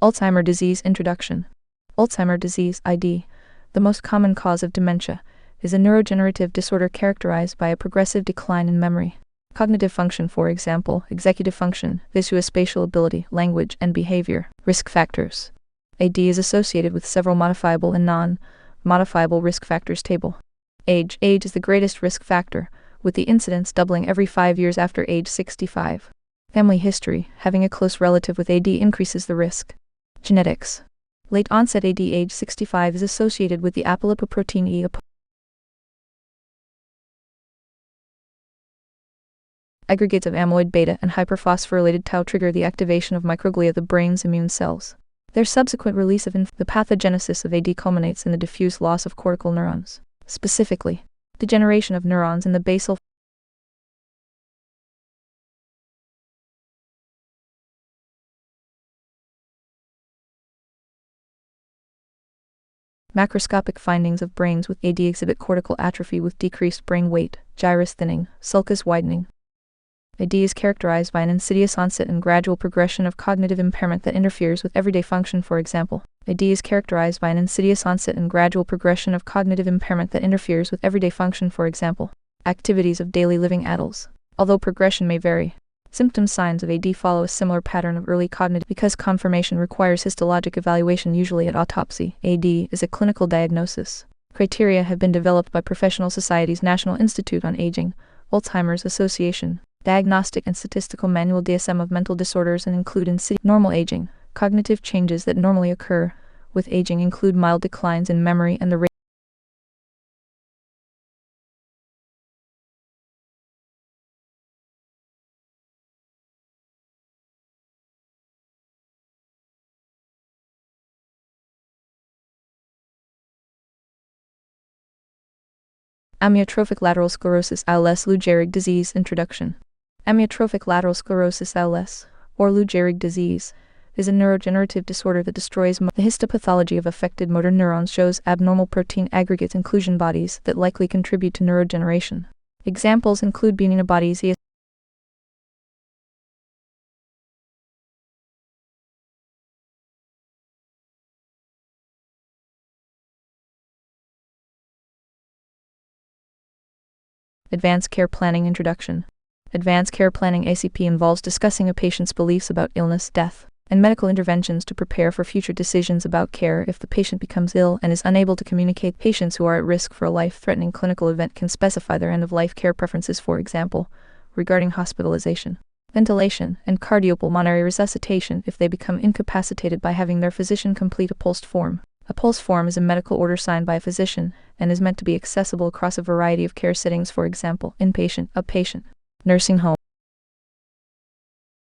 Alzheimer's disease introduction. Alzheimer's disease (AD), the most common cause of dementia, is a neurodegenerative disorder characterized by a progressive decline in memory, cognitive function, for example, executive function, visuospatial ability, language, and behavior. Risk factors. AD is associated with several modifiable and non-modifiable risk factors table. Age. Age is the greatest risk factor, with the incidence doubling every 5 years after age 65. Family history. Having a close relative with AD increases the risk. Genetics. Late onset AD age 65 is associated with the apolipoprotein E. Aggregates of amyloid beta and hyperphosphorylated tau trigger the activation of microglia, the brain's immune cells. Their subsequent release of the pathogenesis of AD culminates in the diffuse loss of cortical neurons, specifically, degeneration of neurons in the basal Macroscopic findings of brains with AD exhibit cortical atrophy with decreased brain weight, gyrus thinning, sulcus widening. AD is characterized by an insidious onset and gradual progression of cognitive impairment that interferes with everyday function, for example. AD is characterized by an insidious onset and gradual progression of cognitive impairment that interferes with everyday function, for example. Activities of daily living adults. Although progression may vary, symptom signs of AD follow a similar pattern of early cognitive. Because confirmation requires histologic evaluation, usually at autopsy, AD is a clinical diagnosis. Criteria have been developed by professional societies: National Institute on Aging, Alzheimer's Association, Diagnostic and Statistical Manual DSM of Mental Disorders, and include normal aging. Cognitive changes that normally occur with aging include mild declines in memory and the rate Amyotrophic lateral sclerosis (ALS). Lou Gehrig disease introduction. Amyotrophic lateral sclerosis (ALS), or Lou Gehrig disease, is a neurodegenerative disorder that destroys the histopathology of affected motor neurons, shows abnormal protein aggregates inclusion bodies that likely contribute to neurodegeneration. Examples include Benina bodies, Advanced Care Planning introduction. Advanced Care Planning (ACP) involves discussing a patient's beliefs about illness, death, and medical interventions to prepare for future decisions about care if the patient becomes ill and is unable to communicate. Patients who are at risk for a life-threatening clinical event can specify their end-of-life care preferences, for example, regarding hospitalization, ventilation, and cardiopulmonary resuscitation if they become incapacitated by having their physician complete a PULSE form. A PULSE form is a medical order signed by a physician and is meant to be accessible across a variety of care settings, for example, inpatient, outpatient, nursing home.